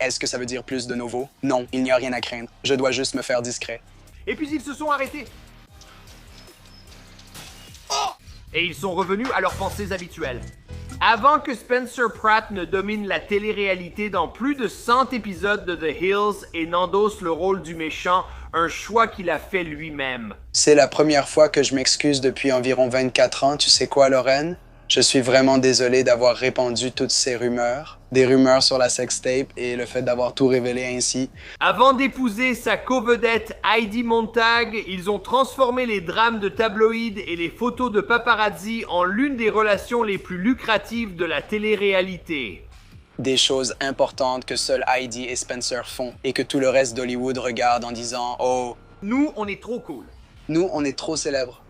Est-ce que ça veut dire plus de nouveau? Non, il n'y a rien à craindre. Je dois juste me faire discret. Et puis ils se sont arrêtés. Et ils sont revenus à leurs pensées habituelles. Avant que Spencer Pratt ne domine la télé-réalité dans plus de 100 épisodes de The Hills et n'endosse le rôle du méchant, un choix qu'il a fait lui-même. C'est la première fois que je m'excuse depuis environ 24 ans. Tu sais quoi, Lorraine? Je suis vraiment désolé d'avoir répandu toutes ces rumeurs. Des rumeurs sur la sextape et le fait d'avoir tout révélé ainsi. Avant d'épouser sa co-vedette Heidi Montag, ils ont transformé les drames de tabloïd et les photos de paparazzi en l'une des relations les plus lucratives de la télé-réalité. Des choses importantes que seuls Heidi et Spencer font et que tout le reste d'Hollywood regarde en disant « Oh, Nous, on est trop cool. nous, on est trop célèbres. »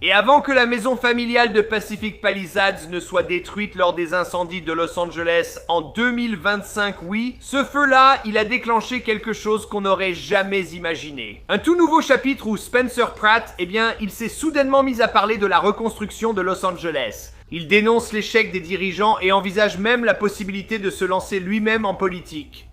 Et avant que la maison familiale de Pacific Palisades ne soit détruite lors des incendies de Los Angeles en 2025, oui, ce feu-là, il a déclenché quelque chose qu'on n'aurait jamais imaginé. Un tout nouveau chapitre où Spencer Pratt, il s'est soudainement mis à parler de la reconstruction de Los Angeles. Il dénonce l'échec des dirigeants et envisage même la possibilité de se lancer lui-même en politique.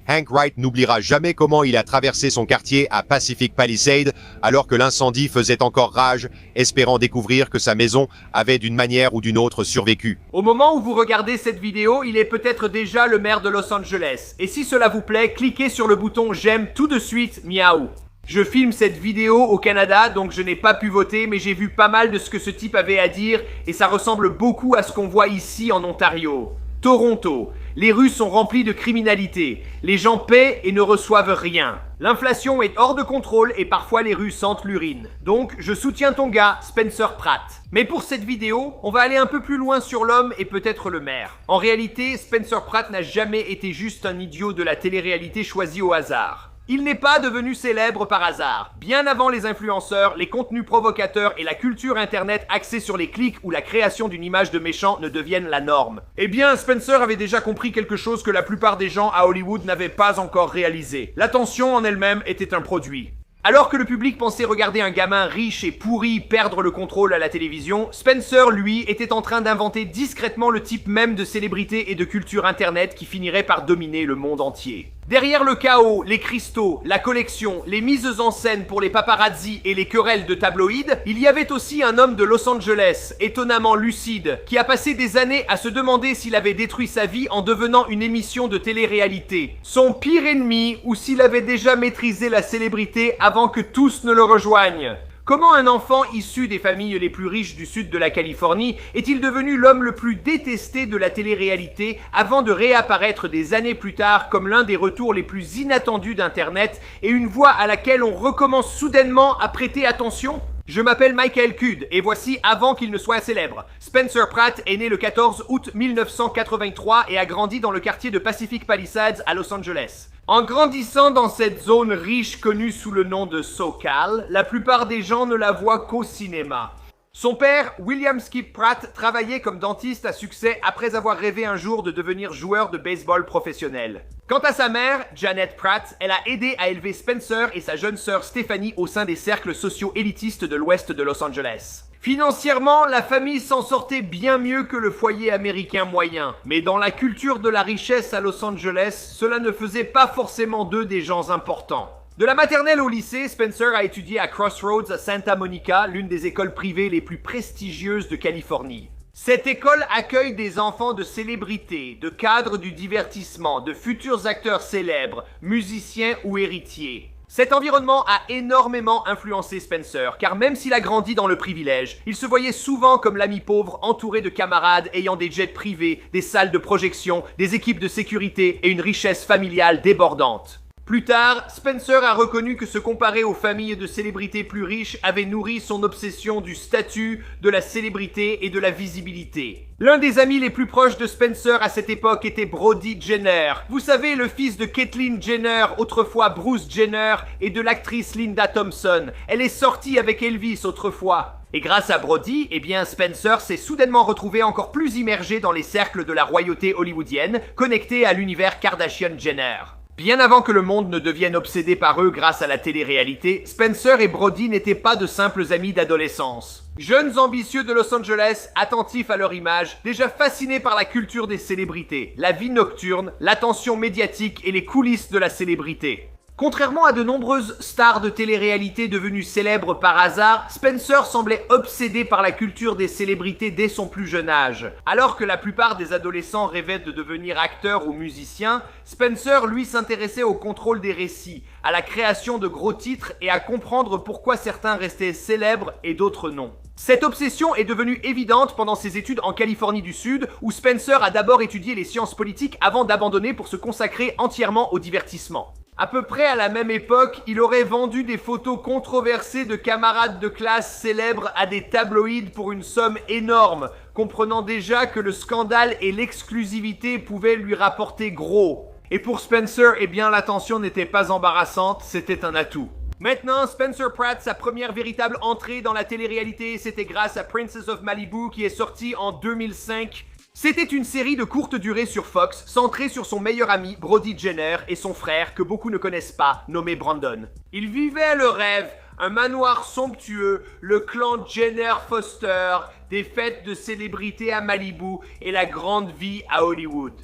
Hank Wright n'oubliera jamais comment il a traversé son quartier à Pacific Palisades alors que l'incendie faisait encore rage, espérant découvrir que sa maison avait d'une manière ou d'une autre survécu. Au moment où vous regardez cette vidéo, il est peut-être déjà le maire de Los Angeles. Et si cela vous plaît, cliquez sur le bouton j'aime tout de suite, miaou. Je filme cette vidéo au Canada, donc je n'ai pas pu voter, mais j'ai vu pas mal de ce que ce type avait à dire et ça ressemble beaucoup à ce qu'on voit ici en Ontario. Toronto. Les rues sont remplies de criminalité. Les gens paient et ne reçoivent rien. L'inflation est hors de contrôle et parfois les rues sentent l'urine. Donc, je soutiens ton gars, Spencer Pratt. Mais pour cette vidéo, on va aller un peu plus loin sur l'homme et peut-être le maire. En réalité, Spencer Pratt n'a jamais été juste un idiot de la télé-réalité choisi au hasard. Il n'est pas devenu célèbre par hasard. Bien avant les influenceurs, les contenus provocateurs et la culture internet axée sur les clics ou la création d'une image de méchant ne deviennent la norme. Eh bien, Spencer avait déjà compris quelque chose que la plupart des gens à Hollywood n'avaient pas encore réalisé. L'attention en elle-même était un produit. Alors que le public pensait regarder un gamin riche et pourri perdre le contrôle à la télévision, Spencer, lui, était en train d'inventer discrètement le type même de célébrité et de culture internet qui finirait par dominer le monde entier. Derrière le chaos, les cristaux, la collection, les mises en scène pour les paparazzi et les querelles de tabloïds, il y avait aussi un homme de Los Angeles, étonnamment lucide, qui a passé des années à se demander s'il avait détruit sa vie en devenant une émission de télé-réalité. Son pire ennemi, ou s'il avait déjà maîtrisé la célébrité avant que tous ne le rejoignent. Comment un enfant issu des familles les plus riches du sud de la Californie est-il devenu l'homme le plus détesté de la télé-réalité avant de réapparaître des années plus tard comme l'un des retours les plus inattendus d'Internet et une voix à laquelle on recommence soudainement à prêter attention? Je m'appelle Michael Cudd et voici avant qu'il ne soit célèbre. Spencer Pratt est né le 14 août 1983 et a grandi dans le quartier de Pacific Palisades à Los Angeles. En grandissant dans cette zone riche connue sous le nom de SoCal, la plupart des gens ne la voient qu'au cinéma. Son père, William Skip Pratt, travaillait comme dentiste à succès après avoir rêvé un jour de devenir joueur de baseball professionnel. Quant à sa mère, Janet Pratt, elle a aidé à élever Spencer et sa jeune sœur Stephanie au sein des cercles sociaux élitistes de l'ouest de Los Angeles. Financièrement, la famille s'en sortait bien mieux que le foyer américain moyen. Mais dans la culture de la richesse à Los Angeles, cela ne faisait pas forcément d'eux des gens importants. De la maternelle au lycée, Spencer a étudié à Crossroads à Santa Monica, l'une des écoles privées les plus prestigieuses de Californie. Cette école accueille des enfants de célébrités, de cadres du divertissement, de futurs acteurs célèbres, musiciens ou héritiers. Cet environnement a énormément influencé Spencer, car même s'il a grandi dans le privilège, il se voyait souvent comme l'ami pauvre entouré de camarades ayant des jets privés, des salles de projection, des équipes de sécurité et une richesse familiale débordante. Plus tard, Spencer a reconnu que se comparer aux familles de célébrités plus riches avait nourri son obsession du statut, de la célébrité et de la visibilité. L'un des amis les plus proches de Spencer à cette époque était Brody Jenner. Vous savez, le fils de Caitlyn Jenner, autrefois Bruce Jenner, et de l'actrice Linda Thompson. Elle est sortie avec Elvis autrefois. Et grâce à Brody, Spencer s'est soudainement retrouvé encore plus immergé dans les cercles de la royauté hollywoodienne, connecté à l'univers Kardashian-Jenner. Bien avant que le monde ne devienne obsédé par eux grâce à la télé-réalité, Spencer et Brody n'étaient pas de simples amis d'adolescence. Jeunes ambitieux de Los Angeles, attentifs à leur image, déjà fascinés par la culture des célébrités, la vie nocturne, l'attention médiatique et les coulisses de la célébrité. Contrairement à de nombreuses stars de télé-réalité devenues célèbres par hasard, Spencer semblait obsédé par la culture des célébrités dès son plus jeune âge. Alors que la plupart des adolescents rêvaient de devenir acteurs ou musiciens, Spencer, lui, s'intéressait au contrôle des récits, à la création de gros titres et à comprendre pourquoi certains restaient célèbres et d'autres non. Cette obsession est devenue évidente pendant ses études en Californie du Sud, où Spencer a d'abord étudié les sciences politiques avant d'abandonner pour se consacrer entièrement au divertissement. À peu près à la même époque, il aurait vendu des photos controversées de camarades de classe célèbres à des tabloïds pour une somme énorme, comprenant déjà que le scandale et l'exclusivité pouvaient lui rapporter gros. Et pour Spencer, eh bien l'attention n'était pas embarrassante, c'était un atout. Maintenant, Spencer Pratt, sa première véritable entrée dans la télé-réalité, c'était grâce à Princess of Malibu qui est sortie en 2005. C'était une série de courte durée sur Fox, centrée sur son meilleur ami, Brody Jenner, et son frère, que beaucoup ne connaissent pas, nommé Brandon. Ils vivaient le rêve, un manoir somptueux, le clan Jenner-Foster, des fêtes de célébrités à Malibu et la grande vie à Hollywood.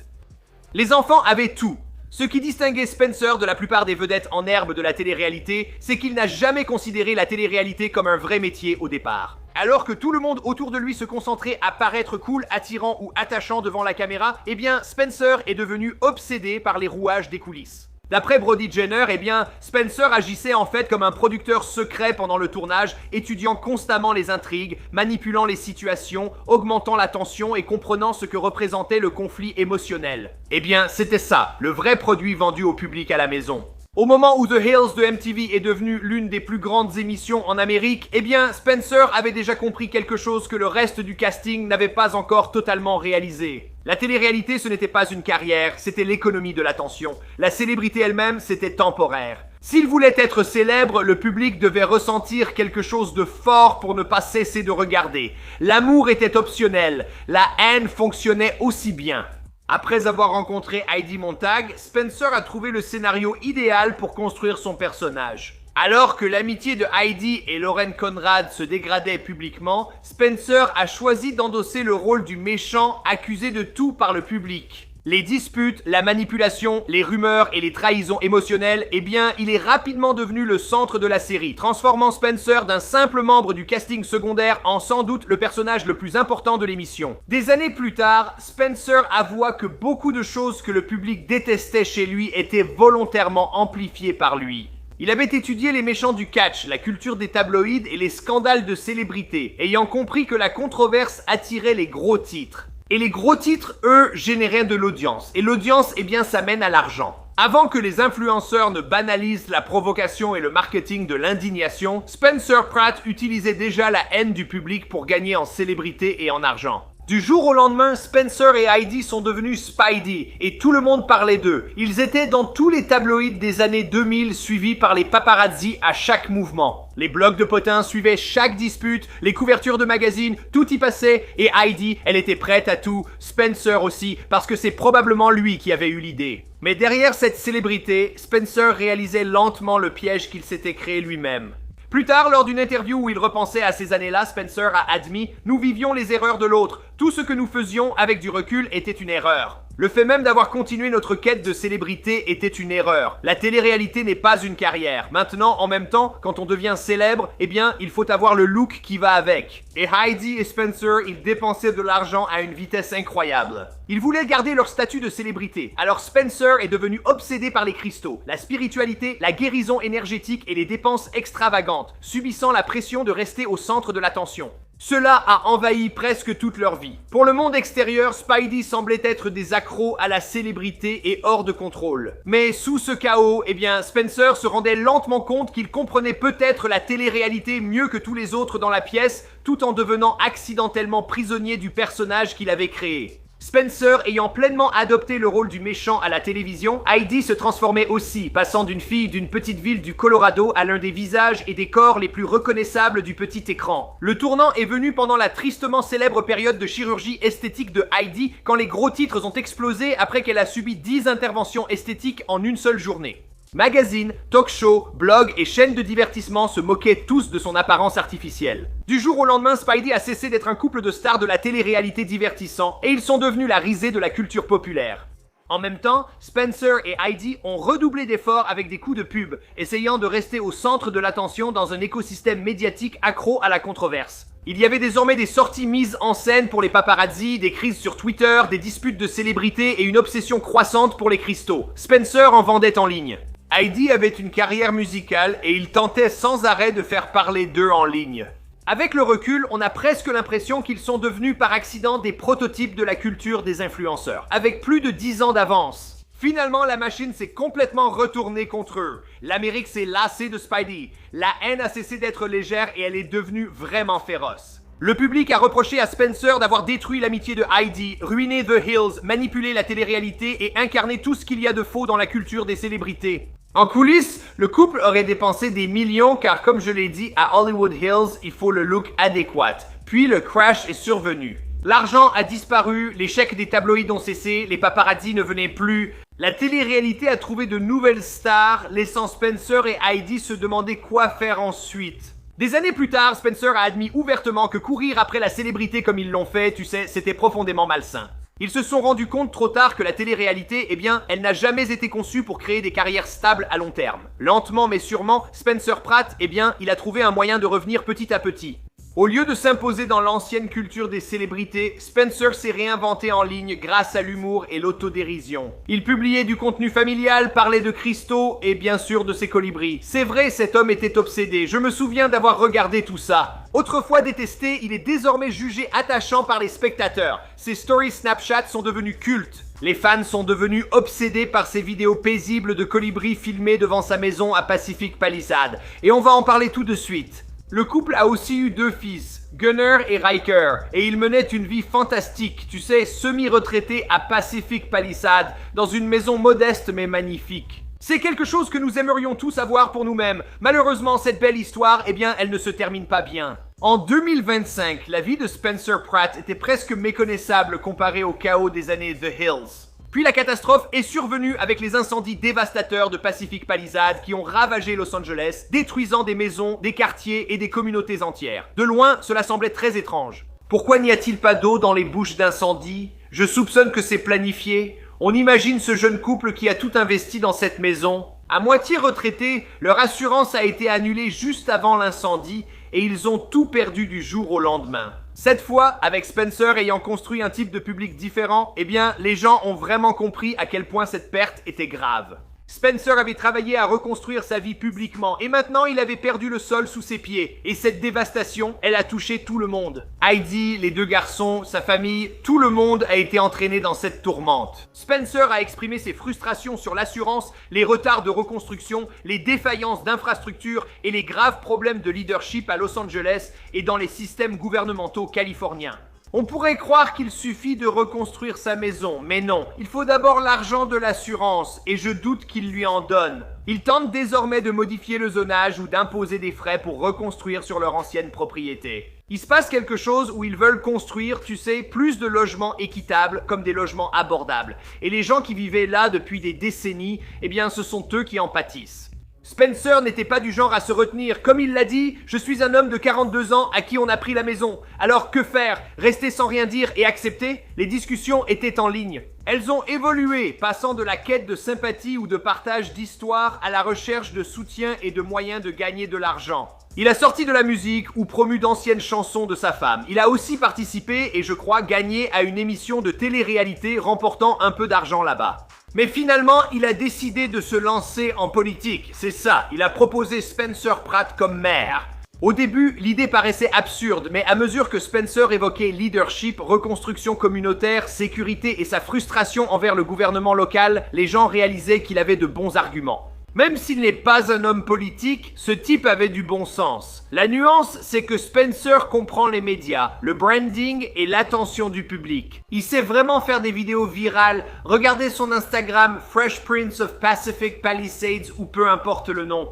Les enfants avaient tout. Ce qui distinguait Spencer de la plupart des vedettes en herbe de la télé-réalité, c'est qu'il n'a jamais considéré la télé-réalité comme un vrai métier au départ. Alors que tout le monde autour de lui se concentrait à paraître cool, attirant ou attachant devant la caméra, eh bien Spencer est devenu obsédé par les rouages des coulisses. D'après Brody Jenner, eh bien Spencer agissait en fait comme un producteur secret pendant le tournage, étudiant constamment les intrigues, manipulant les situations, augmentant la tension et comprenant ce que représentait le conflit émotionnel. Eh bien, c'était ça, le vrai produit vendu au public à la maison. Au moment où The Hills de MTV est devenue l'une des plus grandes émissions en Amérique, eh bien, Spencer avait déjà compris quelque chose que le reste du casting n'avait pas encore totalement réalisé. La télé-réalité, ce n'était pas une carrière, c'était l'économie de l'attention. La célébrité elle-même, c'était temporaire. S'il voulait être célèbre, le public devait ressentir quelque chose de fort pour ne pas cesser de regarder. L'amour était optionnel, la haine fonctionnait aussi bien. Après avoir rencontré Heidi Montag, Spencer a trouvé le scénario idéal pour construire son personnage. Alors que l'amitié de Heidi et Lauren Conrad se dégradait publiquement, Spencer a choisi d'endosser le rôle du méchant accusé de tout par le public. Les disputes, la manipulation, les rumeurs et les trahisons émotionnelles, eh bien, il est rapidement devenu le centre de la série, transformant Spencer d'un simple membre du casting secondaire en sans doute le personnage le plus important de l'émission. Des années plus tard, Spencer avoua que beaucoup de choses que le public détestait chez lui étaient volontairement amplifiées par lui. Il avait étudié les méchants du catch, la culture des tabloïds et les scandales de célébrités, ayant compris que la controverse attirait les gros titres. Et les gros titres, eux, généraient de l'audience. Et l'audience, eh bien, ça mène à l'argent. Avant que les influenceurs ne banalisent la provocation et le marketing de l'indignation, Spencer Pratt utilisait déjà la haine du public pour gagner en célébrité et en argent. Du jour au lendemain, Spencer et Heidi sont devenus Spidey, et tout le monde parlait d'eux. Ils étaient dans tous les tabloïds des années 2000, suivis par les paparazzi à chaque mouvement. Les blogs de potins suivaient chaque dispute, les couvertures de magazines, tout y passait, et Heidi, elle était prête à tout, Spencer aussi, parce que c'est probablement lui qui avait eu l'idée. Mais derrière cette célébrité, Spencer réalisait lentement le piège qu'il s'était créé lui-même. Plus tard, lors d'une interview où il repensait à ces années-là, Spencer a admis « Nous vivions les erreurs de l'autre. Tout ce que nous faisions avec du recul était une erreur. » Le fait même d'avoir continué notre quête de célébrité était une erreur. La télé-réalité n'est pas une carrière. Maintenant, en même temps, quand on devient célèbre, eh bien, il faut avoir le look qui va avec. Et Heidi et Spencer, ils dépensaient de l'argent à une vitesse incroyable. Ils voulaient garder leur statut de célébrité. Alors Spencer est devenu obsédé par les cristaux, la spiritualité, la guérison énergétique et les dépenses extravagantes, subissant la pression de rester au centre de l'attention. Cela a envahi presque toute leur vie. Pour le monde extérieur, Spidey semblait être des accros à la célébrité et hors de contrôle. Mais sous ce chaos, eh bien, Spencer se rendait lentement compte qu'il comprenait peut-être la télé-réalité mieux que tous les autres dans la pièce, tout en devenant accidentellement prisonnier du personnage qu'il avait créé. Spencer ayant pleinement adopté le rôle du méchant à la télévision, Heidi se transformait aussi, passant d'une fille d'une petite ville du Colorado à l'un des visages et des corps les plus reconnaissables du petit écran. Le tournant est venu pendant la tristement célèbre période de chirurgie esthétique de Heidi, quand les gros titres ont explosé après qu'elle a subi 10 interventions esthétiques en une seule journée. Magazines, talk-shows, blogs et chaînes de divertissement se moquaient tous de son apparence artificielle. Du jour au lendemain, Spidey a cessé d'être un couple de stars de la télé-réalité divertissant et ils sont devenus la risée de la culture populaire. En même temps, Spencer et Heidi ont redoublé d'efforts avec des coups de pub, essayant de rester au centre de l'attention dans un écosystème médiatique accro à la controverse. Il y avait désormais des sorties mises en scène pour les paparazzi, des crises sur Twitter, des disputes de célébrités et une obsession croissante pour les cristaux. Spencer en vendait en ligne. Heidi avait une carrière musicale et il tentait sans arrêt de faire parler d'eux en ligne. Avec le recul, on a presque l'impression qu'ils sont devenus par accident des prototypes de la culture des influenceurs, avec plus de 10 ans d'avance. Finalement, la machine s'est complètement retournée contre eux. L'Amérique s'est lassée de Spidey. La haine a cessé d'être légère et elle est devenue vraiment féroce. Le public a reproché à Spencer d'avoir détruit l'amitié de Heidi, ruiné The Hills, manipulé la télé-réalité et incarné tout ce qu'il y a de faux dans la culture des célébrités. En coulisses, le couple aurait dépensé des millions car comme je l'ai dit, à Hollywood Hills, il faut le look adéquat. Puis le crash est survenu. L'argent a disparu, les chèques des tabloïds ont cessé, les paparazzis ne venaient plus. La télé-réalité a trouvé de nouvelles stars, laissant Spencer et Heidi se demander quoi faire ensuite. Des années plus tard, Spencer a admis ouvertement que courir après la célébrité comme ils l'ont fait, tu sais, c'était profondément malsain. Ils se sont rendus compte trop tard que la télé-réalité, eh bien, elle n'a jamais été conçue pour créer des carrières stables à long terme. Lentement mais sûrement, Spencer Pratt, eh bien, il a trouvé un moyen de revenir petit à petit. Au lieu de s'imposer dans l'ancienne culture des célébrités, Spencer s'est réinventé en ligne grâce à l'humour et l'autodérision. Il publiait du contenu familial, parlait de cristaux et bien sûr de ses colibris. C'est vrai, cet homme était obsédé, je me souviens d'avoir regardé tout ça. Autrefois détesté, il est désormais jugé attachant par les spectateurs. Ses stories Snapchat sont devenus cultes. Les fans sont devenus obsédés par ces vidéos paisibles de colibris filmés devant sa maison à Pacific Palisades. Et on va en parler tout de suite. Le couple a aussi eu 2 fils, Gunnar et Riker, et ils menaient une vie fantastique, tu sais, semi-retraités à Pacific Palisades, dans une maison modeste mais magnifique. C'est quelque chose que nous aimerions tous avoir pour nous-mêmes. Malheureusement, cette belle histoire, eh bien, elle ne se termine pas bien. En 2025, la vie de Spencer Pratt était presque méconnaissable comparée au chaos des années The Hills. Puis la catastrophe est survenue avec les incendies dévastateurs de Pacific Palisades qui ont ravagé Los Angeles, détruisant des maisons, des quartiers et des communautés entières. De loin, cela semblait très étrange. Pourquoi n'y a-t-il pas d'eau dans les bouches d'incendie? Je soupçonne que c'est planifié. On imagine ce jeune couple qui a tout investi dans cette maison. À moitié retraités, leur assurance a été annulée juste avant l'incendie et ils ont tout perdu du jour au lendemain. Cette fois, avec Spencer ayant construit un type de public différent, eh bien, les gens ont vraiment compris à quel point cette perte était grave. Spencer avait travaillé à reconstruire sa vie publiquement et maintenant il avait perdu le sol sous ses pieds. Et cette dévastation, elle a touché tout le monde. Heidi, les 2 garçons, sa famille, tout le monde a été entraîné dans cette tourmente. Spencer a exprimé ses frustrations sur l'assurance, les retards de reconstruction, les défaillances d'infrastructures et les graves problèmes de leadership à Los Angeles et dans les systèmes gouvernementaux californiens. On pourrait croire qu'il suffit de reconstruire sa maison, mais non. Il faut d'abord l'argent de l'assurance, et je doute qu'il lui en donne. Ils tentent désormais de modifier le zonage ou d'imposer des frais pour reconstruire sur leur ancienne propriété. Il se passe quelque chose où ils veulent construire, tu sais, plus de logements équitables comme des logements abordables. Et les gens qui vivaient là depuis des décennies, eh bien ce sont eux qui en pâtissent. Spencer n'était pas du genre à se retenir. Comme il l'a dit, je suis un homme de 42 ans à qui on a pris la maison. Alors que faire? Rester sans rien dire et accepter? Les discussions étaient en ligne. Elles ont évolué, passant de la quête de sympathie ou de partage d'histoire à la recherche de soutien et de moyens de gagner de l'argent. Il a sorti de la musique ou promu d'anciennes chansons de sa femme. Il a aussi participé et je crois gagné à une émission de télé-réalité remportant un peu d'argent là-bas. Mais finalement, il a décidé de se lancer en politique. C'est ça, il a proposé Spencer Pratt comme maire. Au début, l'idée paraissait absurde, mais à mesure que Spencer évoquait leadership, reconstruction communautaire, sécurité et sa frustration envers le gouvernement local, les gens réalisaient qu'il avait de bons arguments. Même s'il n'est pas un homme politique, ce type avait du bon sens. La nuance, c'est que Spencer comprend les médias, le branding et l'attention du public. Il sait vraiment faire des vidéos virales. Regardez son Instagram Fresh Prince of Pacific Palisades ou peu importe le nom.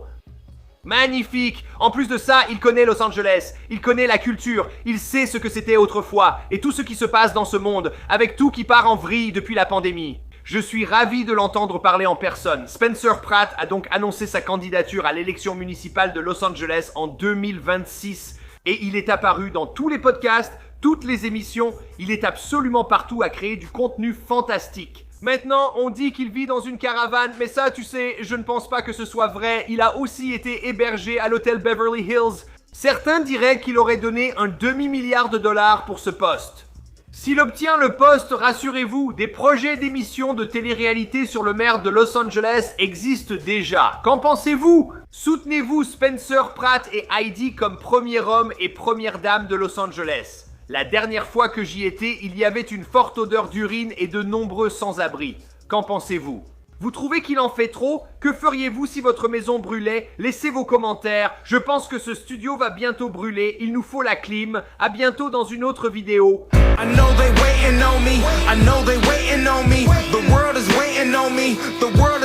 Magnifique! En plus de ça, il connaît Los Angeles, il connaît la culture, il sait ce que c'était autrefois et tout ce qui se passe dans ce monde, avec tout qui part en vrille depuis la pandémie. Je suis ravi de l'entendre parler en personne. Spencer Pratt a donc annoncé sa candidature à l'élection municipale de Los Angeles en 2026 et il est apparu dans tous les podcasts, toutes les émissions, il est absolument partout à créer du contenu fantastique. Maintenant, on dit qu'il vit dans une caravane, mais ça, tu sais, je ne pense pas que ce soit vrai. Il a aussi été hébergé à l'hôtel Beverly Hills. Certains diraient qu'il aurait donné un demi-milliard de dollars pour ce poste. S'il obtient le poste, rassurez-vous, des projets d'émissions de télé-réalité sur le maire de Los Angeles existent déjà. Qu'en pensez-vous? Soutenez-vous Spencer Pratt et Heidi comme premier homme et première dame de Los Angeles. La dernière fois que j'y étais, il y avait une forte odeur d'urine et de nombreux sans-abri. Qu'en pensez-vous? Vous trouvez qu'il en fait trop? Que feriez-vous si votre maison brûlait? Laissez vos commentaires. Je pense que ce studio va bientôt brûler. Il nous faut la clim. À bientôt dans une autre vidéo. I know they waiting on me. I know they waiting on me. The world is waiting on me. The world